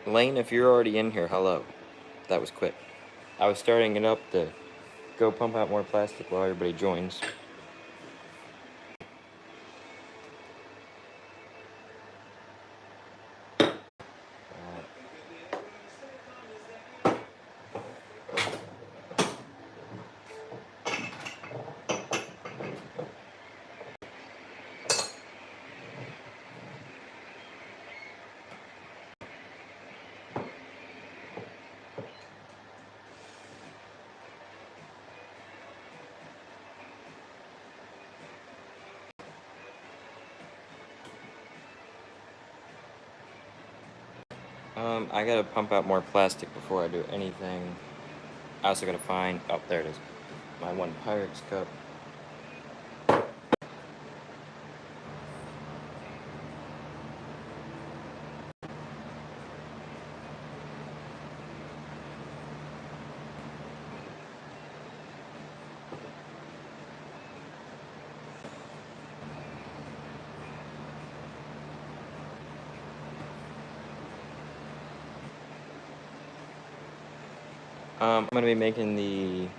Lane, if you're already in here, hello. That was quick. I was starting it up to go pump out more plastic while everybody joins. I gotta pump out more plastic before I do anything. I also gotta find, oh, there it is, my one Pyrex cup. I'm gonna be making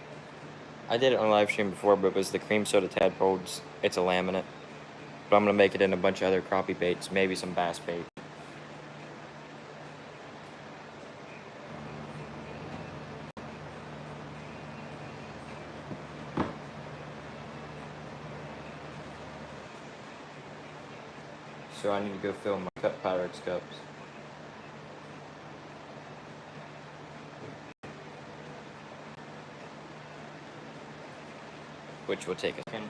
I did it on live stream before, but it was the cream soda tadpoles. It's a laminate. But I'm gonna make it in a bunch of other crappie baits, maybe some bass bait. So I need to go fill my Pyrex cups. Which will take a second.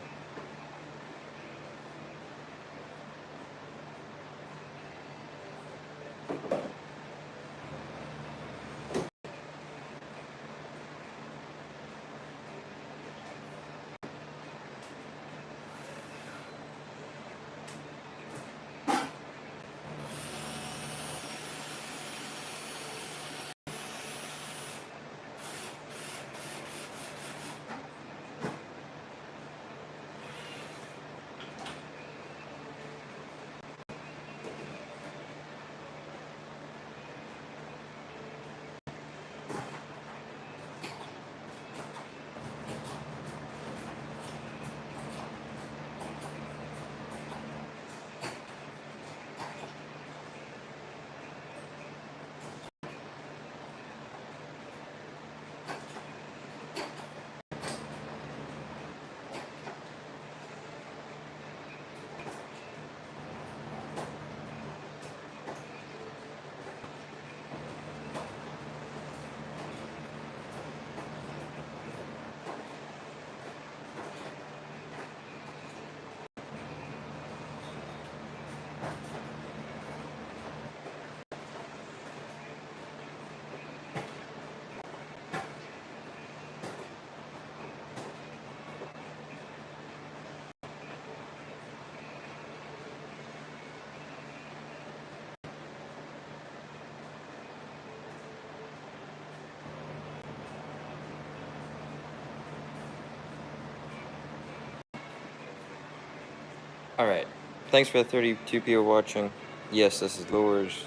Alright, thanks for the 32 people watching. Yes, this is Lures.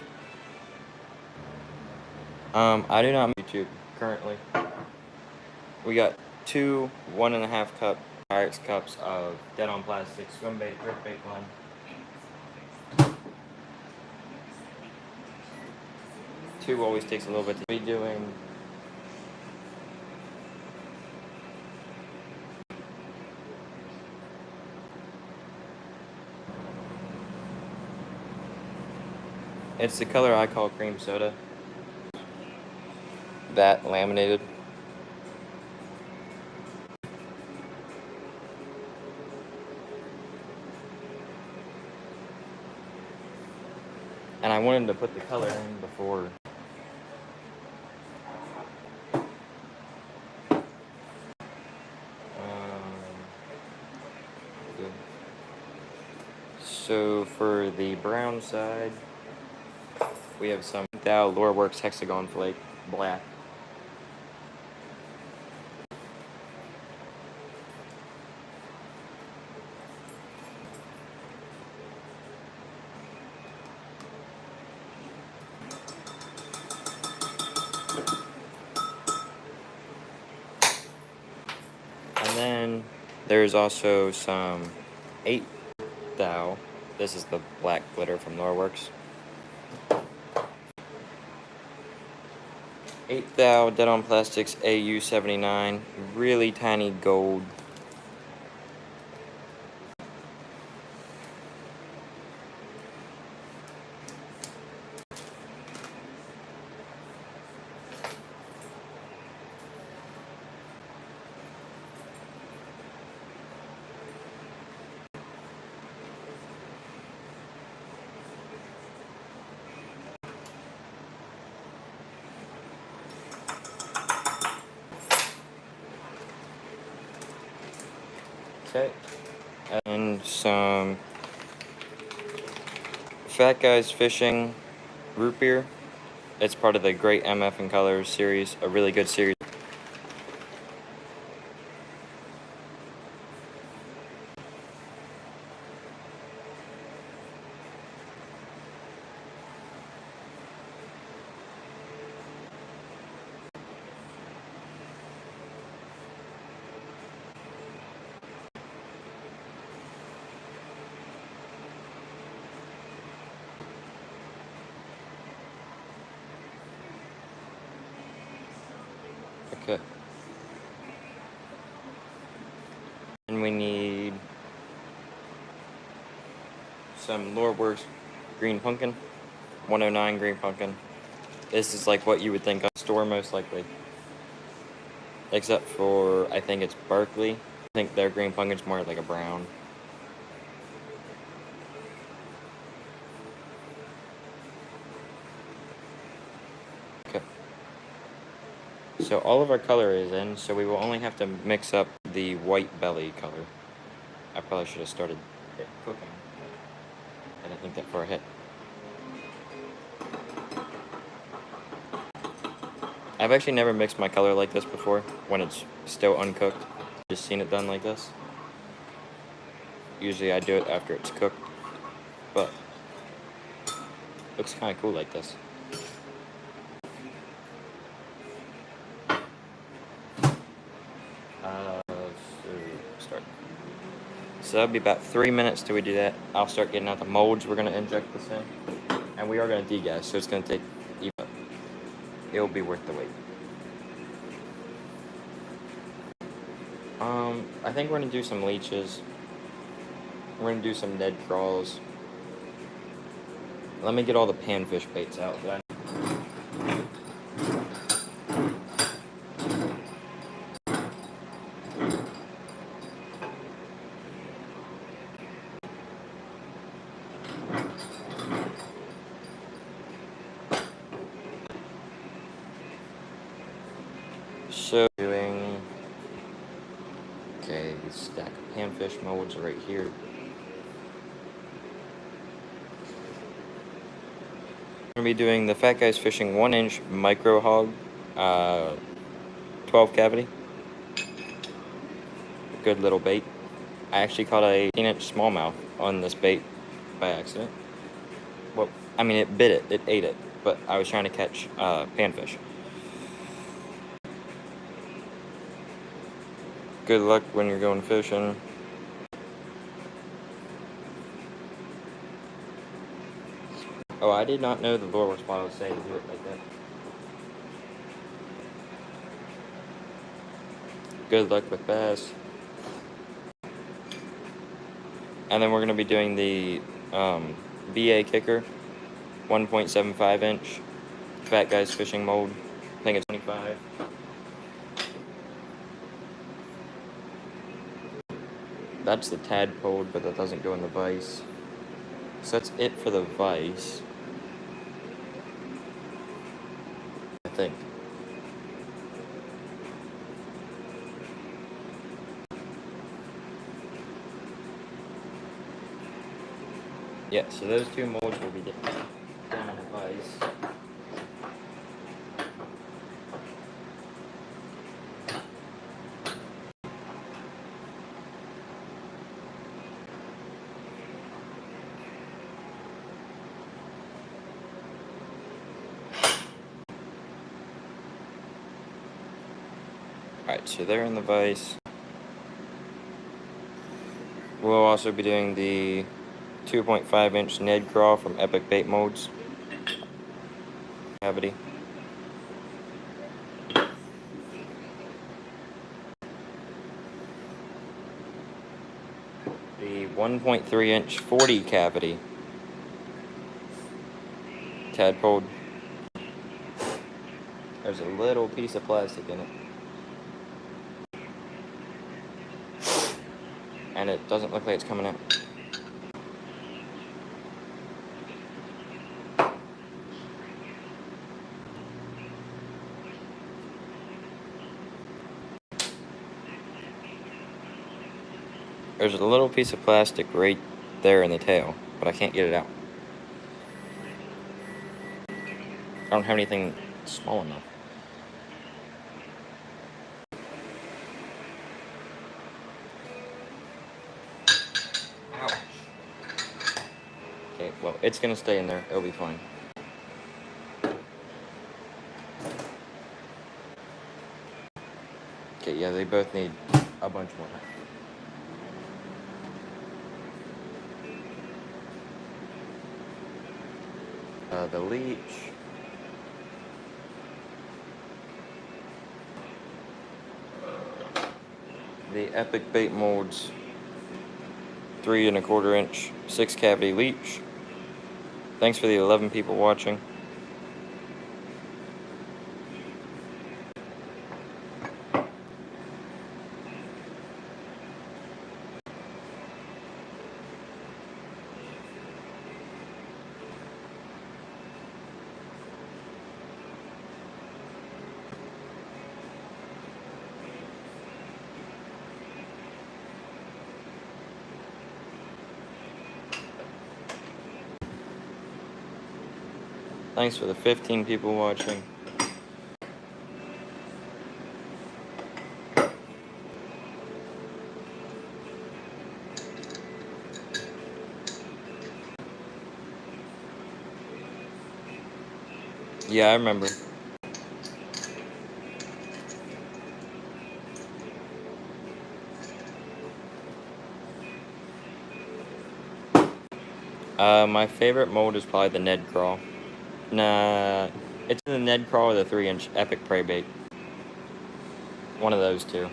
I do not make YouTube currently. We got two 1.5 cup Pyrex cups of dead on plastic swim bait, jerk bait line. Two always takes a little bit to be doing. It's the color I call cream soda. That laminated. And I wanted to put the color in before. So for the brown side, we have some Dow Loreworks Hexagon Flake Black. There's also some 8 thou. This is the black glitter from Norworks. 8 thou Dead on Plastics AU79. Really tiny gold. Okay. And some Fat Guys Fishing root beer. It's part of the Great MF and Colors series, a really good series. Okay. And we need some Loreworks Green Pumpkin, 109 Green Pumpkin. This is like what you would think of store most likely. Except for, I think it's Berkeley. I think their Green Pumpkin's more like a brown. Okay. So all of our color is in, so we will only have to mix up the white belly color. I probably should have started it cooking. I didn't think that for a hit. I've actually never mixed my color like this before, when it's still uncooked. Just seen it done like this. Usually I do it after it's cooked, but looks kind of cool like this. Start. So that'll be about 3 minutes till we do that. I'll start getting out the molds we're gonna inject this in, and we are gonna degas, so it's gonna take. It'll be worth the wait. I think we're gonna do some leeches. We're gonna do some Ned crawls. Let me get all the panfish baits out. So doing. Okay, stack of panfish molds right here. I'm gonna be doing the Fat Guys Fishing 1-inch micro hog, 12 cavity. A good little bait. I actually caught a 18-inch smallmouth on this bait by accident. Well, I mean, it bit it, it ate it, but I was trying to catch panfish. Good luck when you're going fishing. Oh, I did not know the Loreworks bottle would say to do it like that. Good luck with bass. And then we're going to be doing the BA kicker, 1.75 inch, Fat Guys Fishing mold. I think it's 25. That's the tadpole, but that doesn't go in the vise. So that's it for the vise, I think. Yeah, so those two molds will be down in the vise. Alright, so they're in the vise. will also be doing the 2.5-inch Ned crawl from Epic Bait Molds. Cavity. The 1.3-inch 40 cavity tadpole. There's a little piece of plastic in it. And it doesn't look like it's coming out. There's a little piece of plastic right there in the tail, but I can't get it out. I don't have anything small enough. Ouch. Okay, well, it's gonna stay in there. It'll be fine. Okay, yeah, they both need a bunch more time. The leech. The Epic Bait Molds 3 1/4 inch 6 cavity leech. Thanks for the 11 people watching. Thanks for the 15 people watching. Yeah, I remember. My favorite mold is probably the Ned Crawl. Nah, it's the Ned Crawl or the 3-inch Epic Prey Bait. One of those two.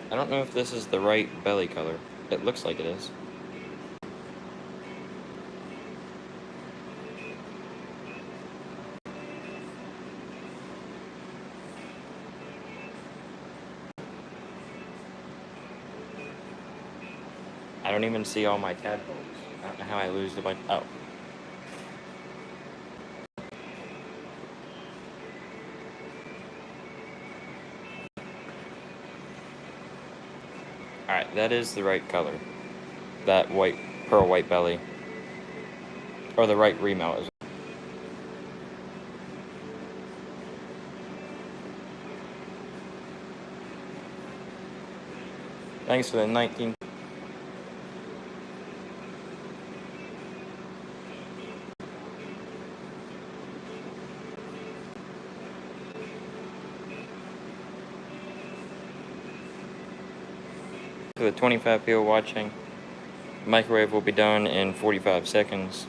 I don't know if this is the right belly color. It looks like it is. I don't even see all my tadpoles. I don't know how I lose a bunch. Oh. Alright, that is the right color. That white, pearl white belly. Or the right remount is. Thanks for the 19. For the 25 people watching. Microwave will be done in 45 seconds.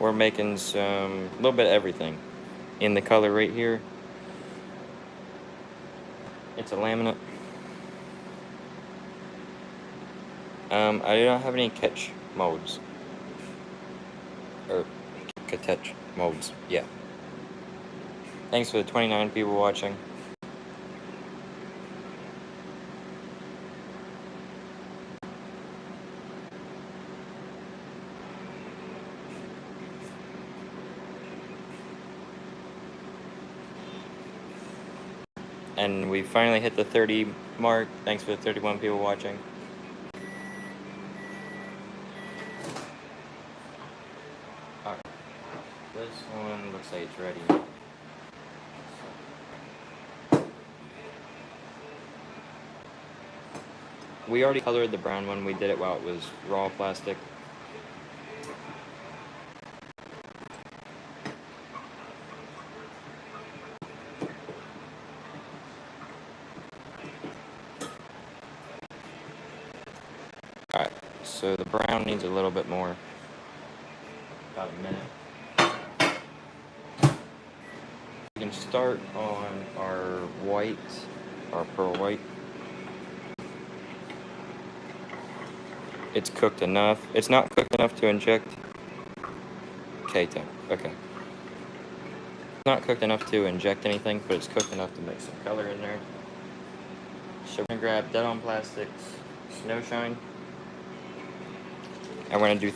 We're making some, little bit of everything. In the color right here. It's a laminate. I do not have any catch molds. Or catch molds, yeah. Thanks for the 29 people watching. And we finally hit the 30 Mark, thanks for the 31 people watching. Alright, this one looks like it's ready. We already colored the brown one. We did it while it was raw plastic. Alright, so the brown needs a little bit more. About a minute. We can start on our white, our pearl white. It's cooked enough. It's not cooked enough to inject. K-10. Okay. Not cooked enough to inject anything, but it's cooked enough to make some color in there. So we're gonna grab Dead on Plastics Snow Shine. And we're gonna do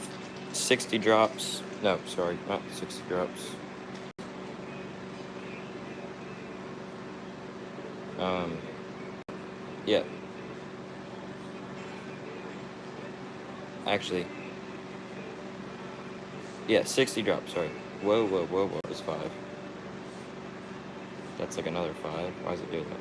60 drops. No, sorry, not 60 drops. Yeah. Actually. Yeah, 60 drops, sorry. Whoa, it's 5. That's like another 5. Why is it doing that?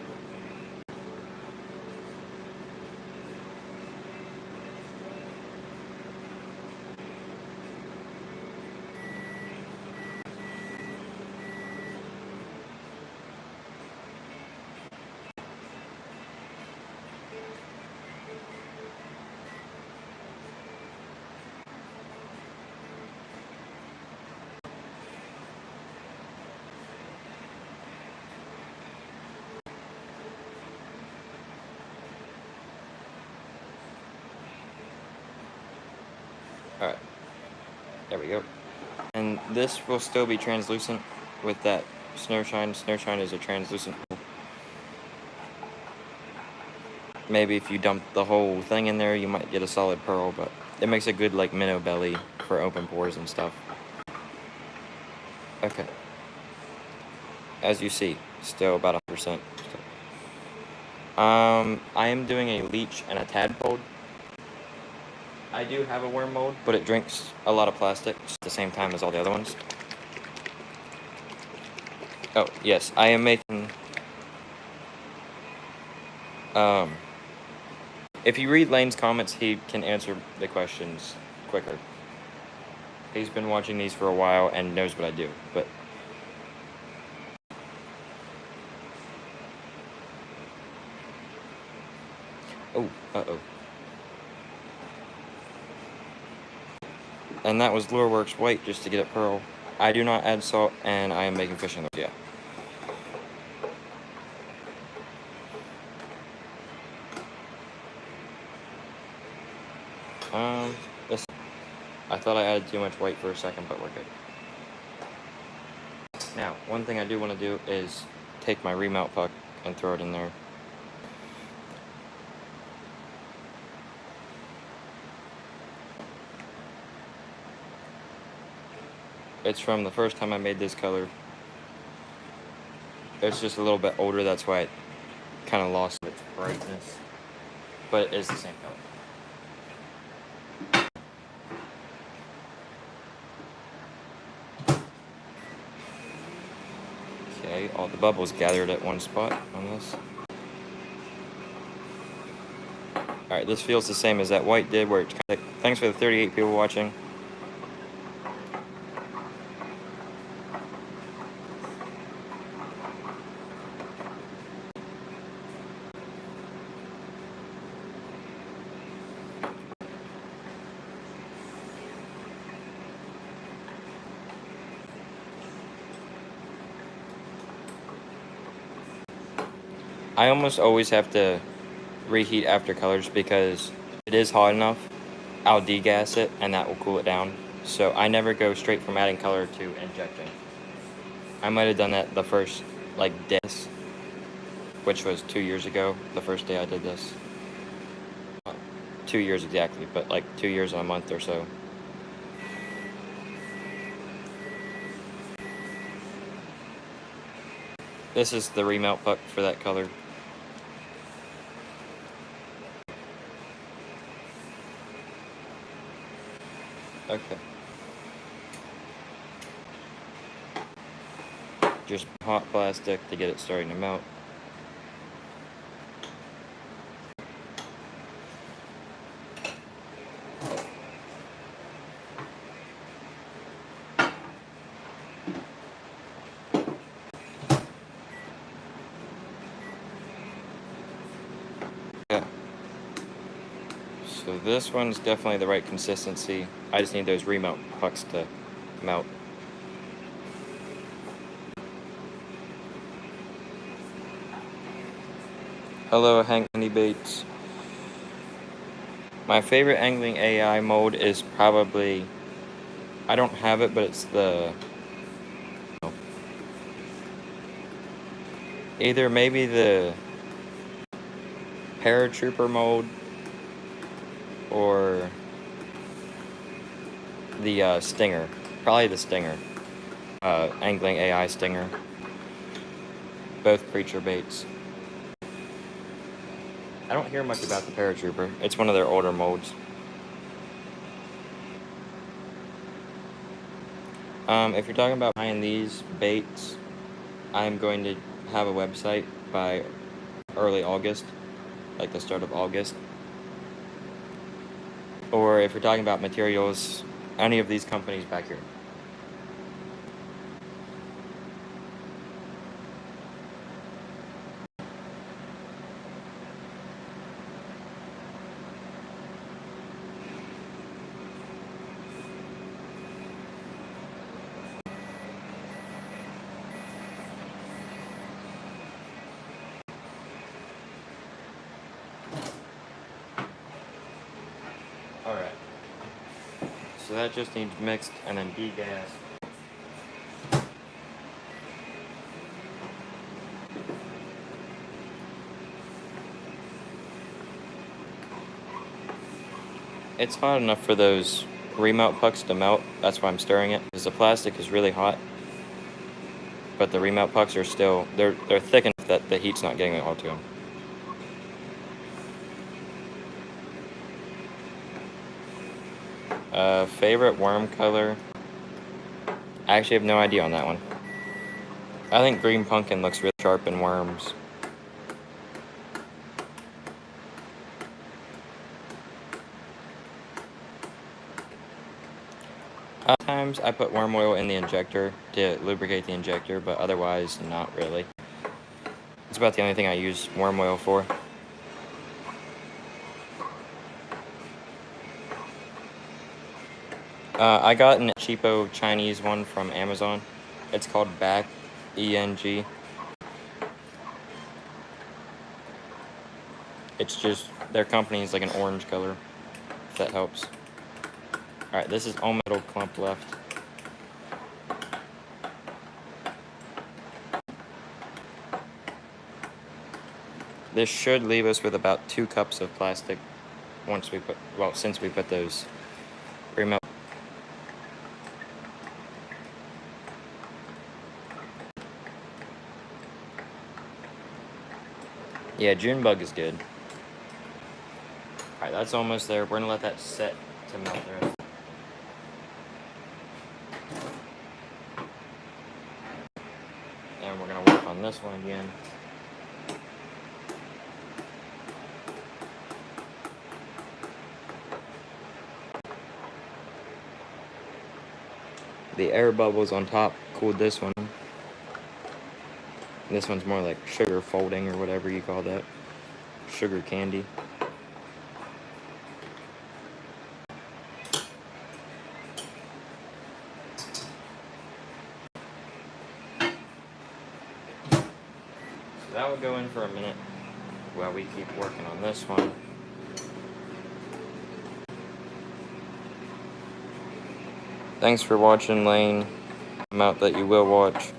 Alright. There we go. And this will still be translucent with that Snow Shine. Snow Shine is a translucent. Maybe if you dump the whole thing in there, you might get a solid pearl, but it makes a good, like, minnow belly for open pores and stuff. Okay. As you see, still about 100%. I am doing a leech and a tadpole. I do have a worm mold, but it drinks a lot of plastic at the same time as all the other ones. Oh, yes, I am making... If you read Lane's comments, he can answer the questions quicker. He's been watching these for a while and knows what I do, but... Oh, uh-oh. And that was Lureworks White just to get it pearl. I do not add salt, and I am making fishing lures, yeah. This, I thought I added too much white for a second, but we're good. Now, one thing I do want to do is take my remelt puck and throw it in there. It's from the first time I made this color. It's just a little bit older, that's why it kind of lost its brightness. But it is the same color. Okay, all the bubbles gathered at one spot on this. Alright, this feels the same as that white did, where it's kind of... Thanks for the 38 people watching. I almost always have to reheat after colors because it is hot enough. I'll degas it and that will cool it down. So I never go straight from adding color to injecting. I might have done that the first, like, day, which was 2 years ago, the first day I did this. Not 2 years exactly, but like 2 years and a month or so. This is the remelt puck for that color. Okay. Just hot plastic to get it starting to melt. Yeah. So this one's definitely the right consistency. I just need those remelt pucks to melt. Hello, Hanky Baits. My favorite angling AI mode is probably, I don't have it, but it's the, either maybe the paratrooper mode or the stinger. Probably the stinger. Angling AI stinger. Both creature baits. I don't hear much about the paratrooper. It's one of their older modes. If you're talking about buying these baits, I'm going to have a website by early August, like the start of August. Or if you're talking about materials, any of these companies back here. Alright. So that just needs mixed and then degassed. It's hot enough for those remelt pucks to melt. That's why I'm stirring it. Because the plastic is really hot. But the remelt pucks are still, they're thick enough that the heat's not getting all to them. Favorite worm color? I actually have no idea on that one. I think green pumpkin looks really sharp in worms. Sometimes I put worm oil in the injector to lubricate the injector, but otherwise not really. It's about the only thing I use worm oil for. I got a cheapo Chinese one from Amazon. It's called Back, ENG. It's just, their company is like an orange color, if that helps. Alright, this is all metal clump left. This should leave us with about 2 cups of plastic once we put, well, since we put those remelt. Yeah, June bug is good. Alright, that's almost there. We're gonna let that set to melt the rest. And we're gonna work on this one again. The air bubbles on top cooled this one. This one's more like sugar folding or whatever you call that. Sugar candy. So that would go in for a minute while we keep working on this one. Thanks for watching, Lane. Amount that you will watch.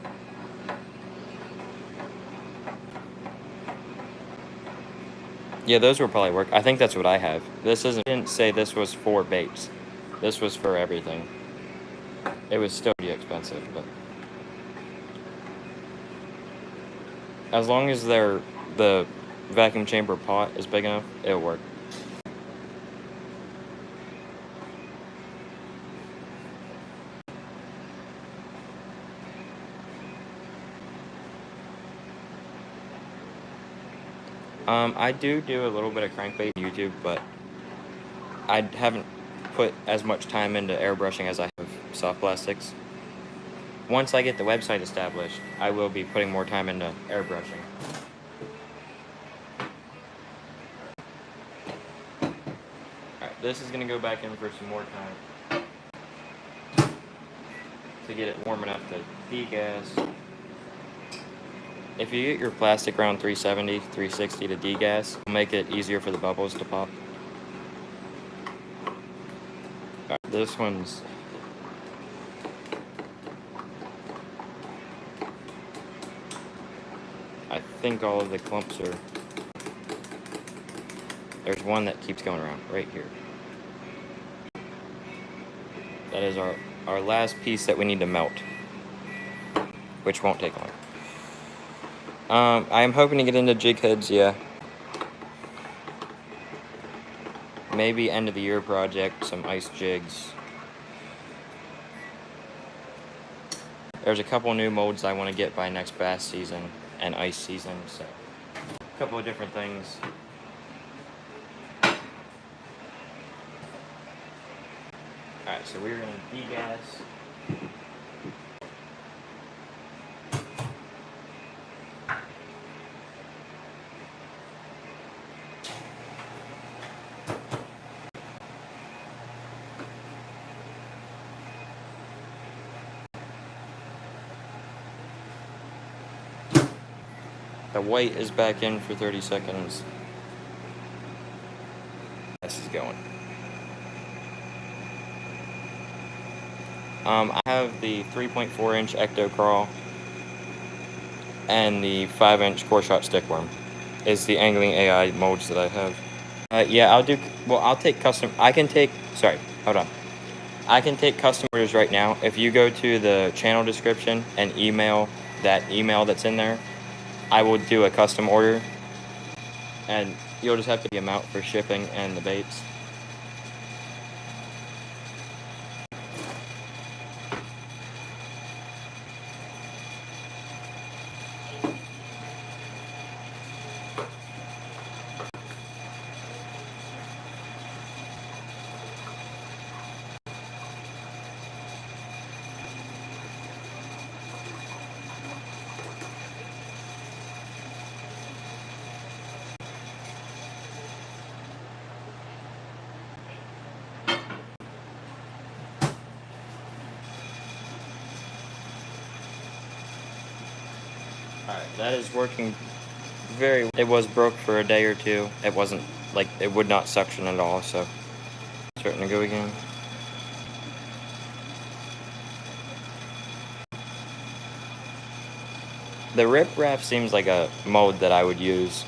Yeah, those will probably work. I think that's what I have. This isn't, I didn't say this was for baits. This was for everything. It was still pretty expensive, but as long as the vacuum chamber pot is big enough, it'll work. I do a little bit of crankbait on YouTube, but I haven't put as much time into airbrushing as I have soft plastics. Once I get the website established, I will be putting more time into airbrushing. Alright, this is going to go back in for some more time to get it warm enough to degas. If you get your plastic around 370, 360 to degas, it'll make it easier for the bubbles to pop. Alright, this one's... I think all of the clumps are... There's one that keeps going around right here. That is our last piece that we need to melt, which won't take long. I am hoping to get into jig heads, yeah. Maybe end of the year project, some ice jigs. There's a couple new molds I want to get by next bass season and ice season, so a couple of different things. Alright, so we're going to degas. The white is back in for 30 seconds. This is going. I have the 3.4 inch Ecto Crawl and the 5-inch Core Shot Stickworm. Is the angling AI molds that I have. Yeah, I'll take custom. I can take custom orders right now. If you go to the channel description and email that email that's in there, I will do a custom order, and you'll just have to be amount for shipping and the baits. Alright, that is working very well. It was broke for a day or two. It wasn't, like, it would not suction at all, so starting to go again. The Rip Wrap seems like a mold that I would use.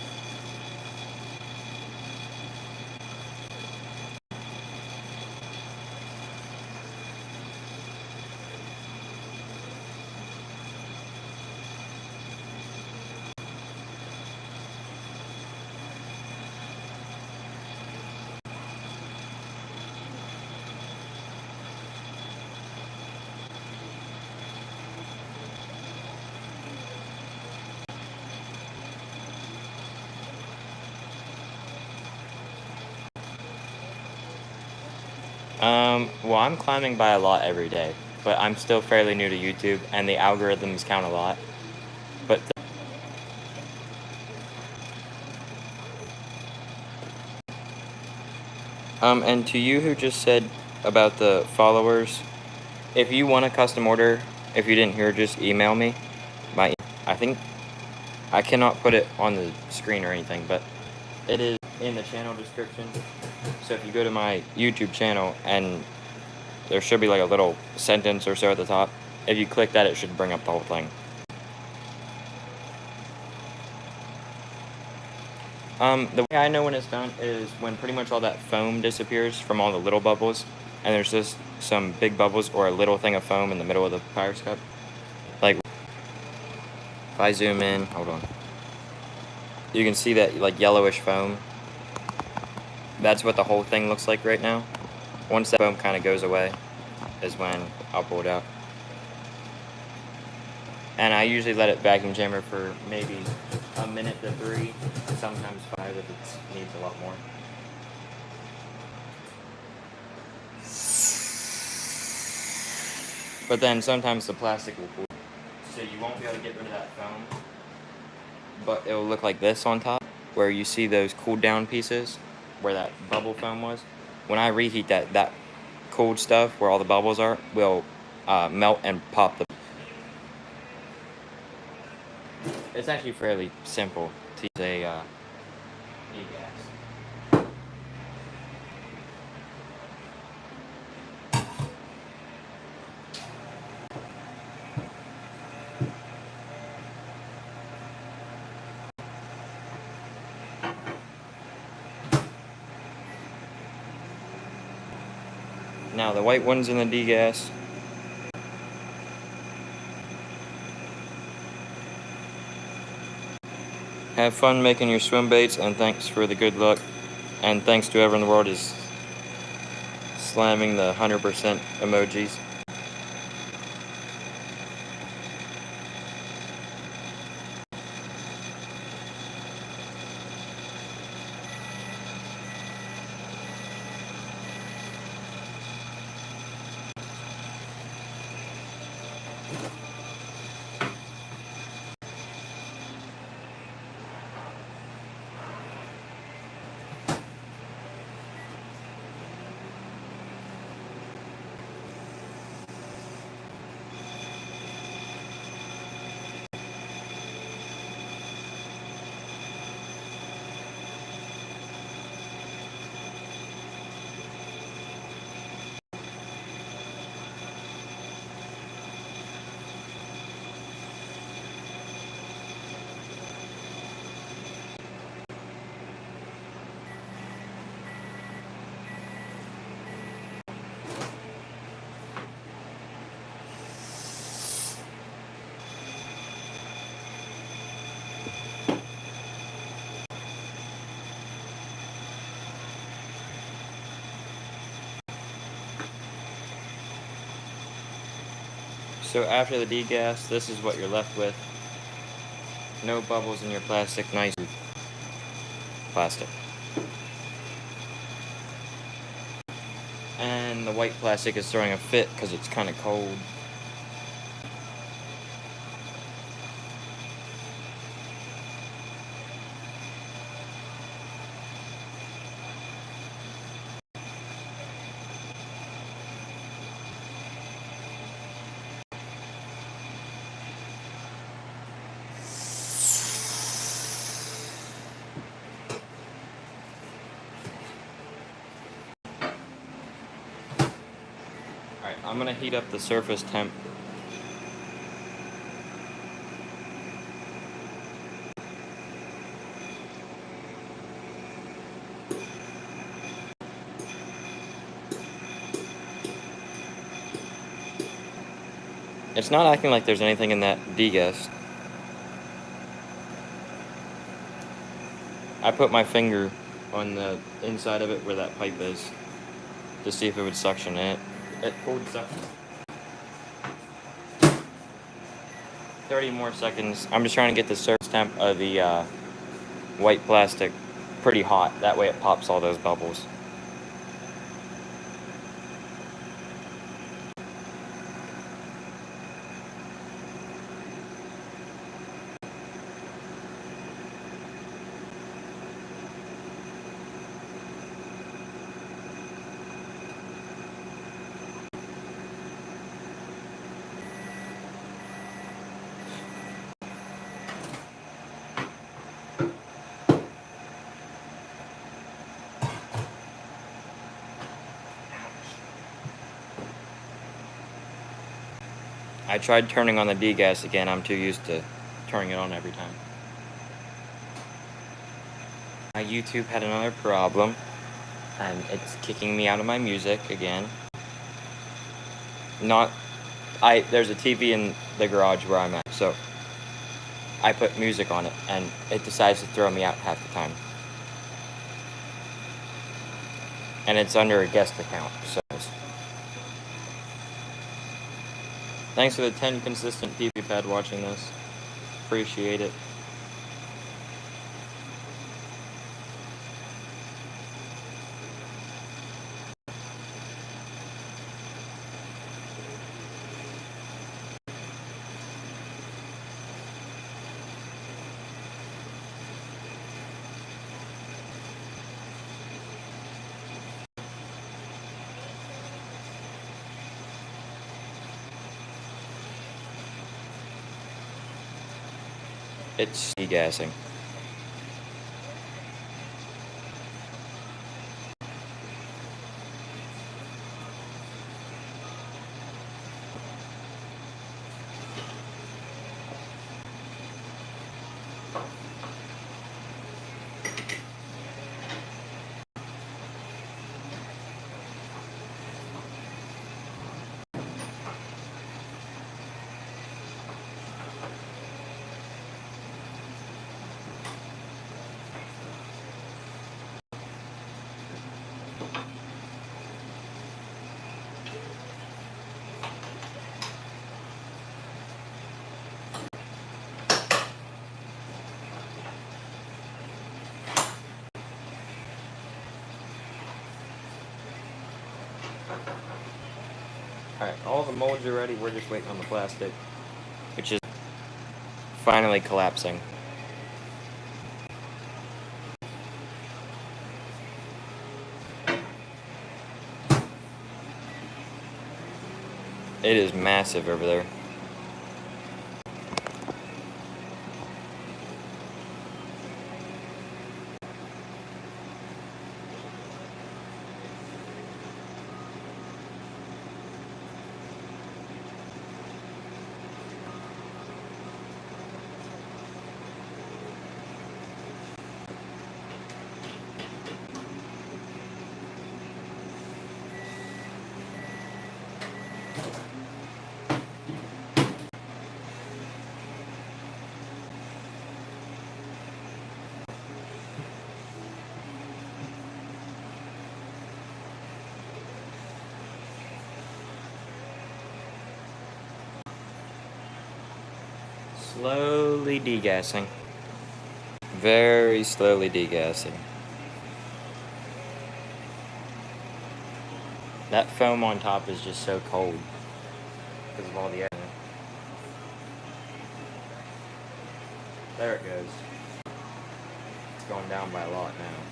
Well, I'm climbing by a lot every day, but I'm still fairly new to YouTube, and the algorithms count a lot. But and to you who just said about the followers, if you want a custom order, if you didn't hear, just email me. I think I cannot put it on the screen or anything, but it is in the channel description. So if you go to my YouTube channel, and there should be like a little sentence or so at the top. If you click that, it should bring up the whole thing. The way I know when it's done is when pretty much all that foam disappears from all the little bubbles, and there's just some big bubbles or a little thing of foam in the middle of the Pyrex cup. Like, if I zoom in, hold on, you can see that like yellowish foam. That's what the whole thing looks like right now. Once that foam kind of goes away is when I'll pull it out. And I usually let it vacuum chamber for maybe a minute to 3, sometimes 5 if it needs a lot more. But then sometimes the plastic will cool, so you won't be able to get rid of that foam, but it will look like this on top, where you see those cooled down pieces, where that bubble foam was. When I reheat that cooled stuff, where all the bubbles are, will melt and pop the. It's actually fairly simple to use a degas. Now the white one's in the degas. Have fun making your swim baits, and thanks for the good luck. And thanks to everyone in the world is slamming the 100% emojis. So after the degas, this is what you're left with. No bubbles in your plastic, nice plastic. And the white plastic is throwing a fit because it's kind of cold. Alright, I'm going to heat up the surface temp. It's not acting like there's anything in that degas. I put my finger on the inside of it where that pipe is to see if it would suction in it. It pulled suction. 30 more seconds. I'm just trying to get the surface temp of the white plastic pretty hot. That way it pops all those bubbles. I tried turning on the degas again. I'm too used to turning it on every time. My YouTube had another problem, and it's kicking me out of my music again. There's a TV in the garage where I'm at, so I put music on it, and it decides to throw me out half the time. And it's under a guest account, so. Thanks for the 10 consistent people you've had watching this. Appreciate it. It's degassing. Alright, all the molds are ready, we're just waiting on the plastic, which is finally collapsing. It is massive over there. Slowly degassing. Very slowly degassing. That foam on top is just so cold because of all the air. There it goes. It's going down by a lot now.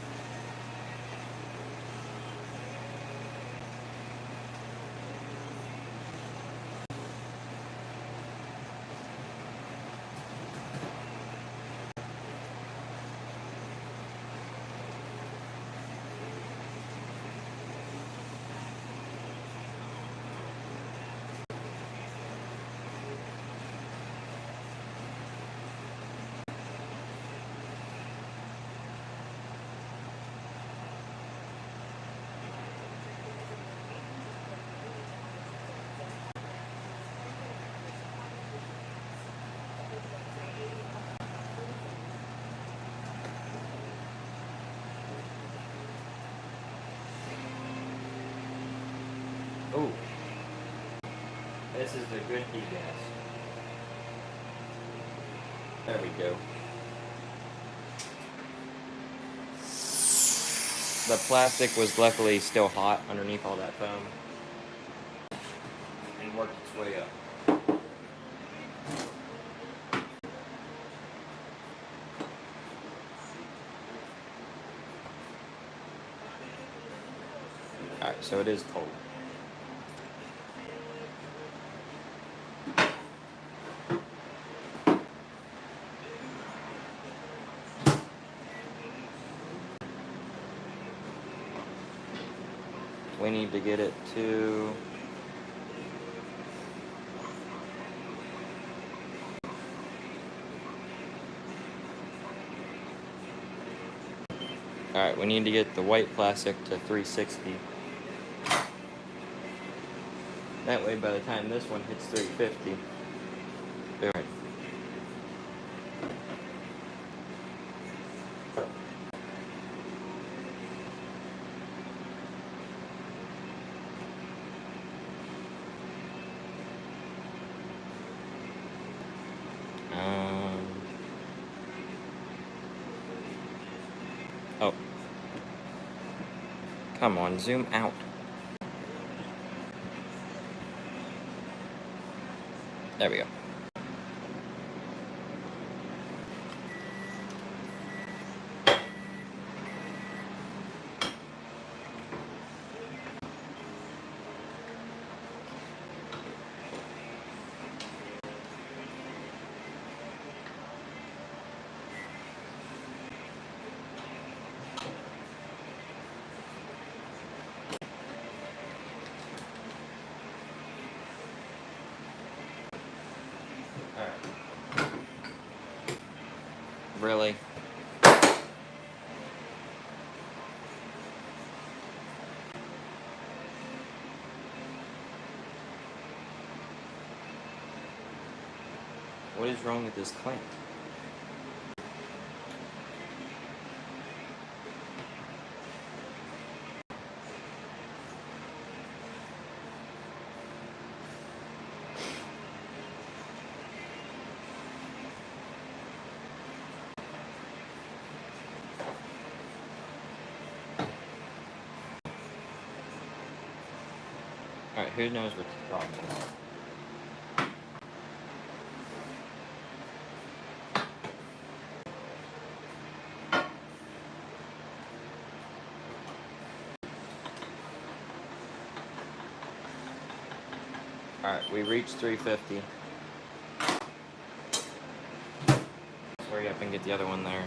Oh, this is a good degas. There we go. The plastic was luckily still hot underneath all that foam and worked its way up. Alright, so it is cold. We need to get it to Alright, we need to get the white plastic to 360. That way by the time this one hits 350. Alright. Oh. Come on, zoom out. There we go. Alright. Really? What is wrong with this clamp? Alright, who knows what the problem is? Alright, we reached 350. Let's hurry up and get the other one there.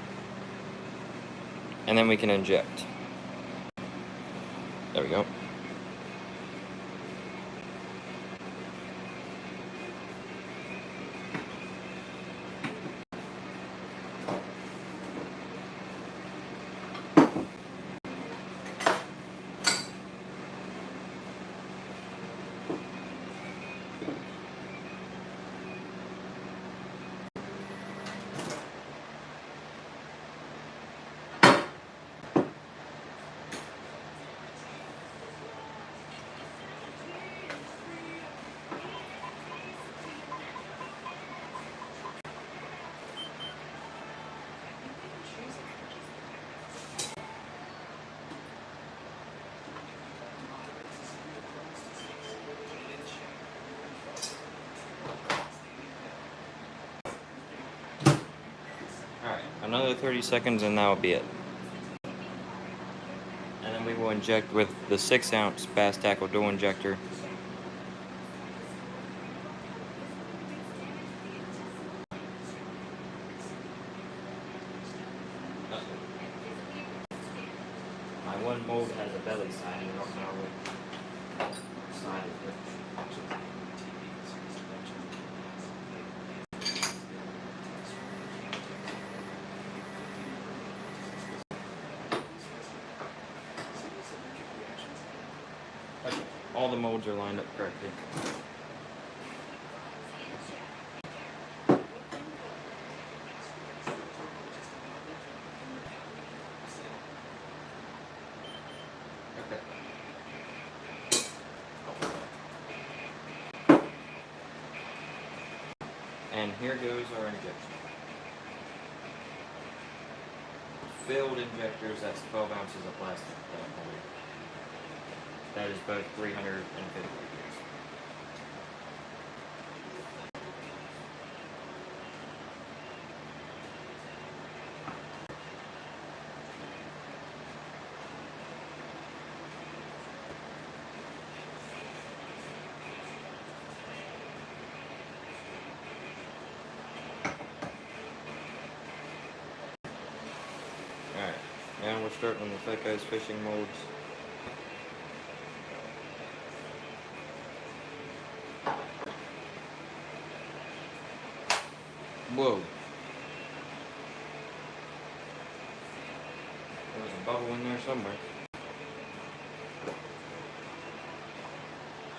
And then we can inject. There we go. Alright, another 30 seconds and that'll be it. And then we will inject with the 6-ounce bass tackle dual injector. My one mold has a belly side, I don't know what side it is. Okay, all the molds are lined up correctly. Okay. And here goes our injection. Filled injectors, that's 12 ounces of plastic. That is both 350 liters. Alright, now we're starting on the thick ice fishing molds. Whoa. There was a bubble in there somewhere.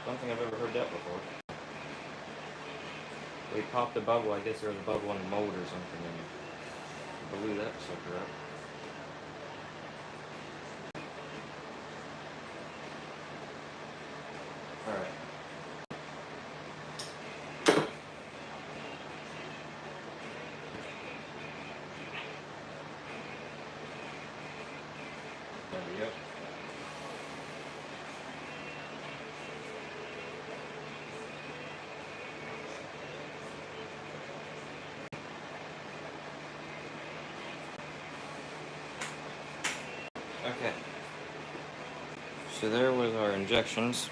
I don't think I've ever heard that before. We popped the bubble, I guess there was a bubble in the mold or something and blew that sucker up. Alright. There we go. Okay. So there was our injections.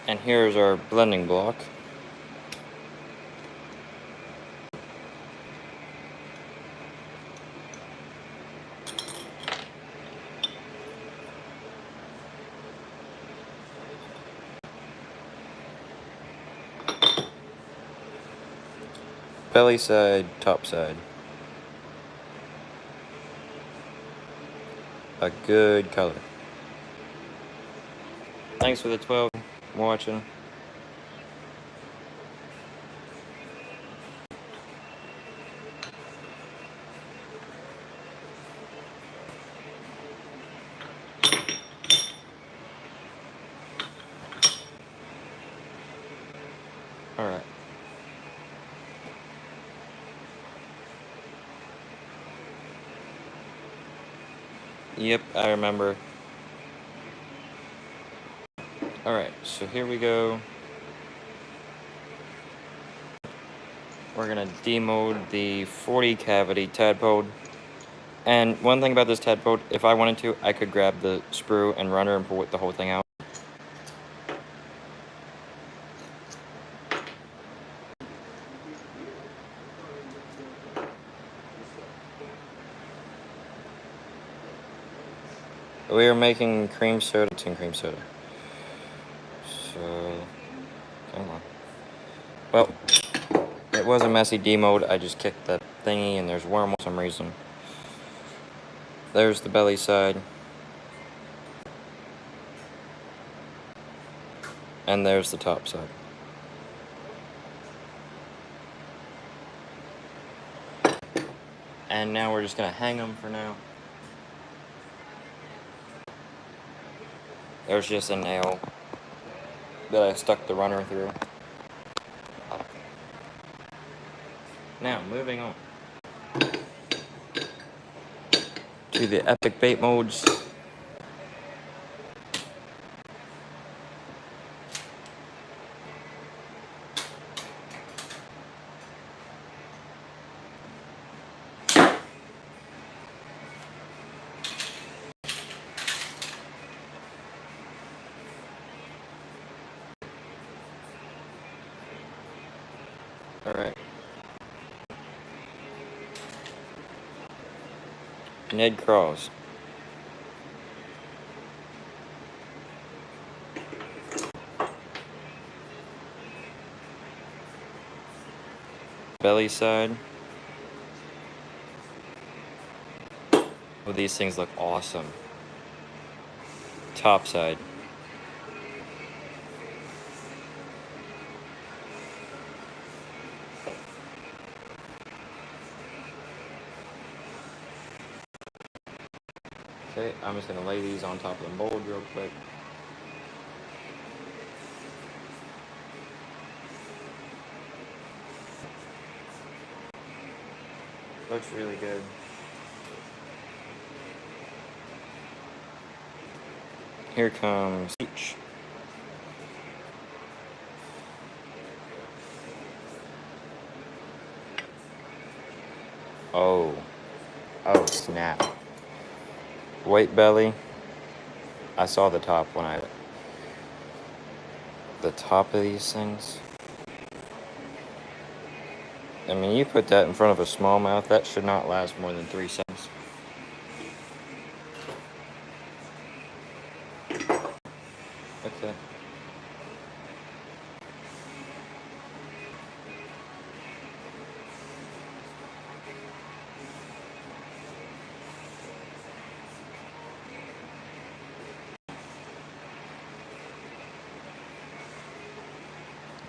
And here's our blending block. belly side, top side. A good color. Thanks for the 12 watching. Alright. Yep, I remember. Alright, so here we go. We're gonna demold the 40 cavity tadpole. And one thing about this tadpole, if I wanted to, I could grab the sprue and runner and pull the whole thing out. We are making cream soda, tin cream soda. So, come on. Well, it was a messy demold. I just kicked that thingy and there's worm for some reason. There's the belly side. And there's the top side. And now we're just gonna hang them for now. There's just a nail that I stuck the runner through. Now, moving on to the epic bait molds. Alright. Ned crawls. Belly side. Oh, these things look awesome. Top side. Okay, I'm just gonna lay these on top of the mold real quick. Looks really good. Here comes each. Oh. Oh, snap. White belly. I saw the top when I... The top of these things. I mean, you put that in front of a smallmouth, that should not last more than 3 seconds. Okay.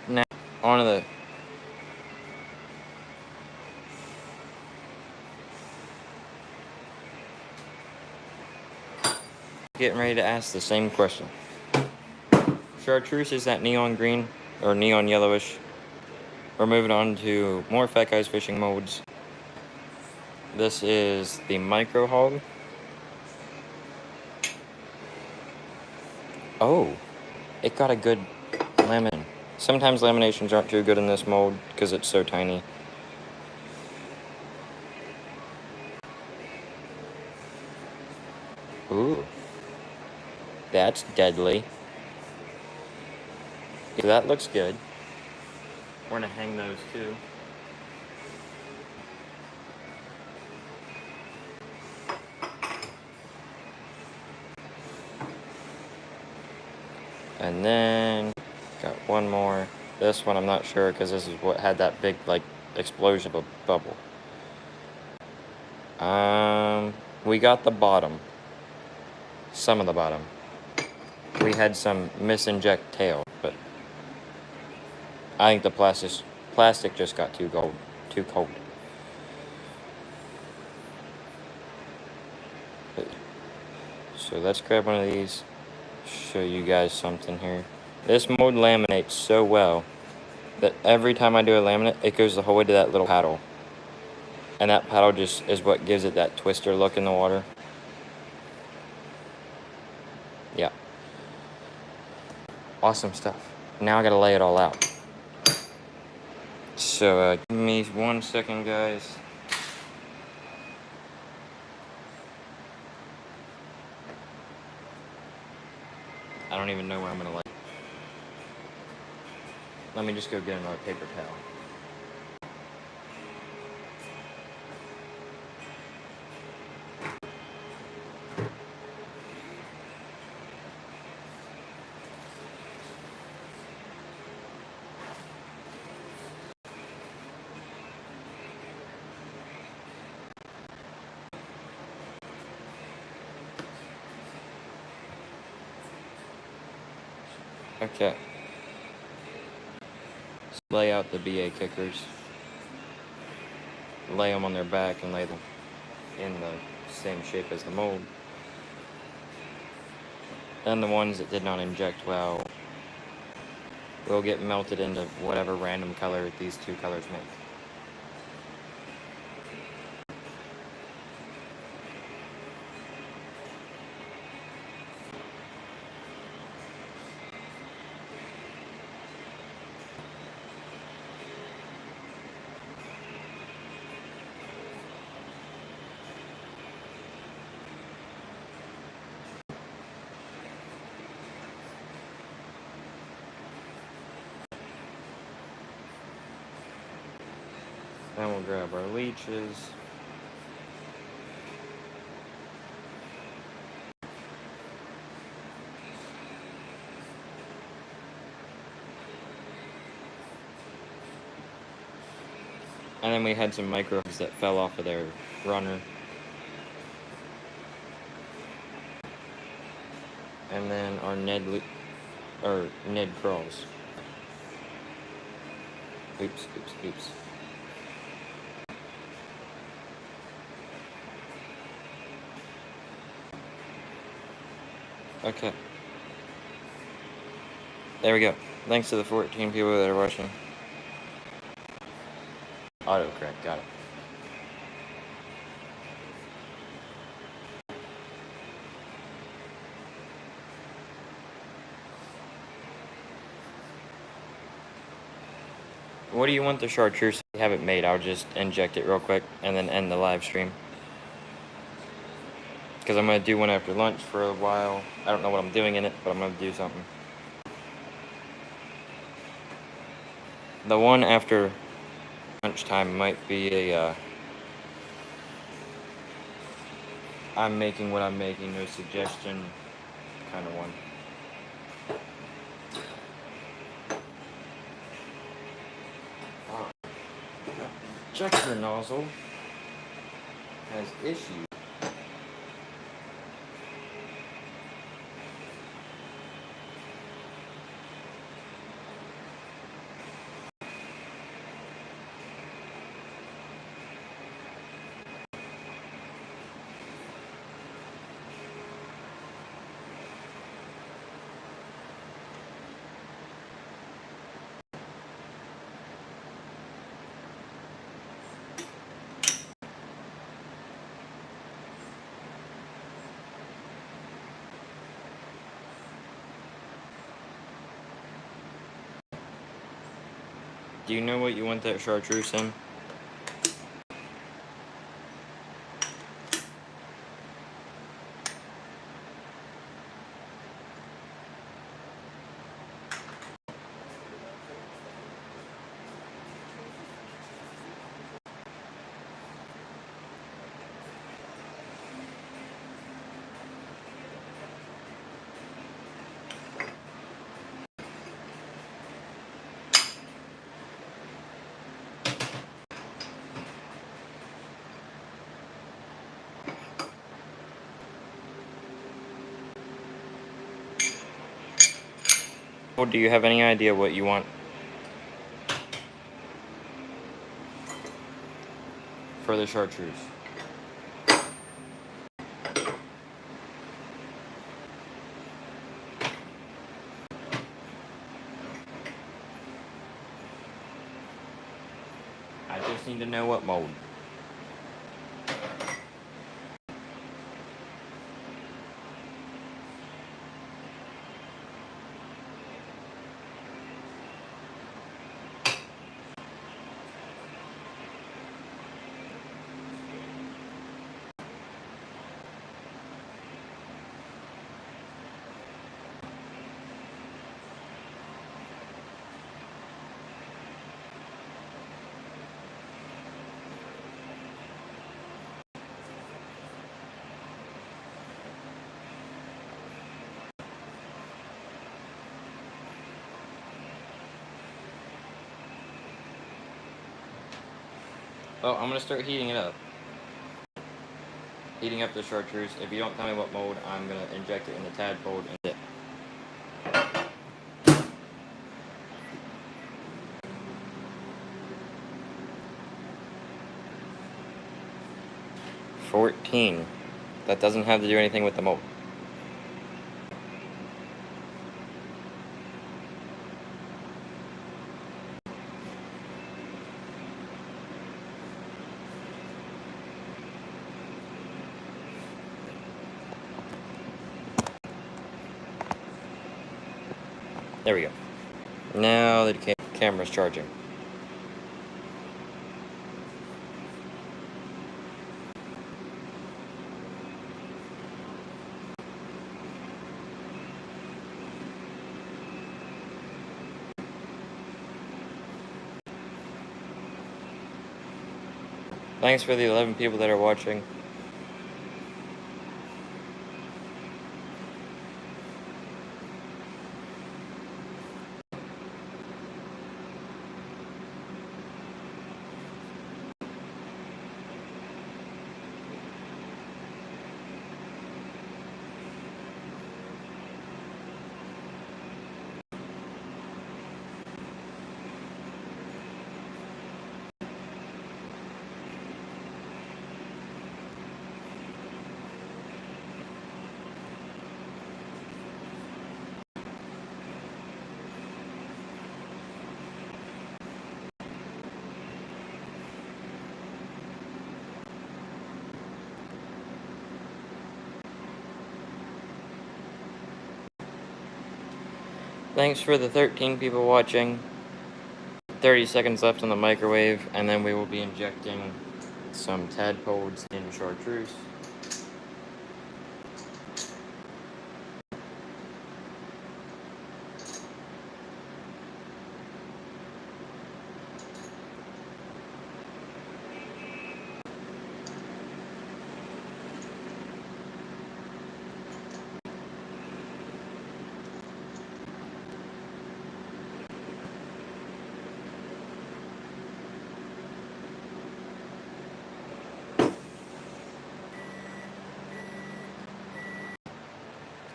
Now, on to the... Getting ready to ask the same question. Chartreuse is that neon green, or neon yellowish. We're moving on to more Fat Guys fishing molds. This is the micro hog. Oh, it got a good lemon. Sometimes laminations aren't too good in this mold because it's so tiny. Ooh, that's deadly. So that looks good. We're gonna hang those too. And then got one more. This one I'm not sure because this is what had that big like explosion of a bubble. We got the bottom. Some of the bottom. We had some misinject tail, but I think the plastic just got too cold. So let's grab one of these, show you guys something here. This mold laminates so well that every time I do a laminate, it goes the whole way to that little paddle. And that paddle just is what gives it that twister look in the water. Yeah. Awesome stuff. Now I gotta lay it all out. So give me 1 second, guys. I don't even know where I'm gonna lay. Let me just go get another paper towel. Okay. Let's lay out the BA kickers. Lay them on their back and lay them in the same shape as the mold. And the ones that did not inject well will get melted into whatever random color these two colors make. Then we'll grab our leeches. And then we had some microbes that fell off of their runner. And then our Ned crawls. Oops. Okay. There we go. Thanks to the 14 people that are watching. Autocorrect, got it. What do you want the chartreuse to have it made? I'll just inject it real quick and then end the live stream. Because I'm going to do one after lunch for a while. I don't know what I'm doing in it, but I'm going to do something. The one after lunchtime might be a, I'm making what I'm making, no suggestion kind of one. Injector nozzle has issues. Do you know what you want that chartreuse in? Do you have any idea what you want for the chartreuse? I just need to know what mold. Oh, I'm gonna start heating it up. Heating up the chartreuse. If you don't tell me what mold, I'm gonna inject it in the tadpole and dip. 14. That doesn't have to do anything with the mold. There we go. Now the camera's charging. Thanks for the 11 people that are watching. Thanks for the 13 people watching. 30 seconds left on the microwave, and then we will be injecting some tadpoles in chartreuse.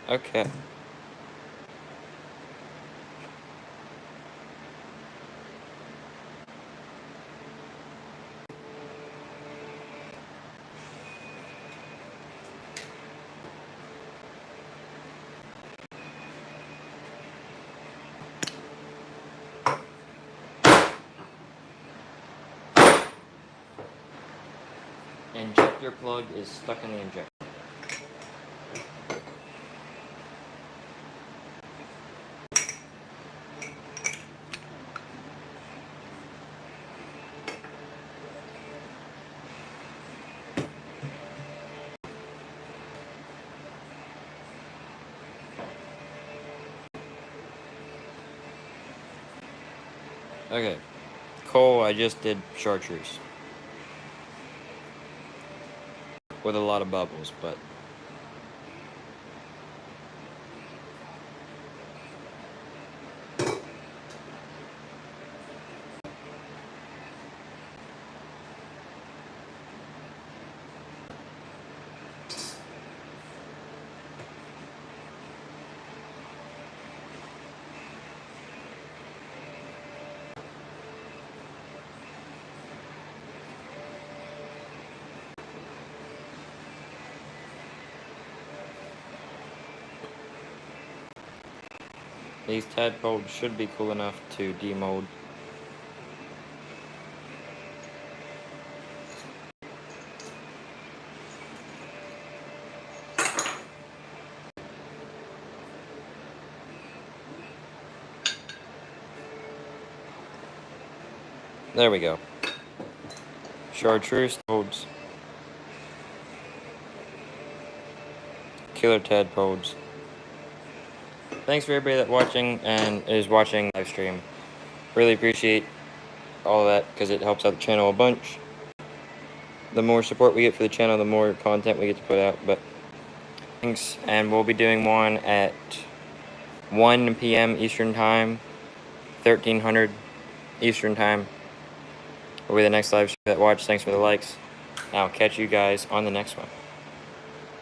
Okay. Injector plug is stuck in the injector. Okay. Cole, I just did chartreuse. With a lot of bubbles, but... These tadpoles should be cool enough to demold. There we go. Chartreuse tadpoles. Killer tadpoles. Thanks for everybody that watching and is watching live stream. Really appreciate all of that because it helps out the channel a bunch. The more support we get for the channel, the more content we get to put out. But thanks, and we'll be doing one at 1 p.m. Eastern Time, 1300 Eastern Time. Will be the next live stream that watch. Thanks for the likes. I'll catch you guys on the next one.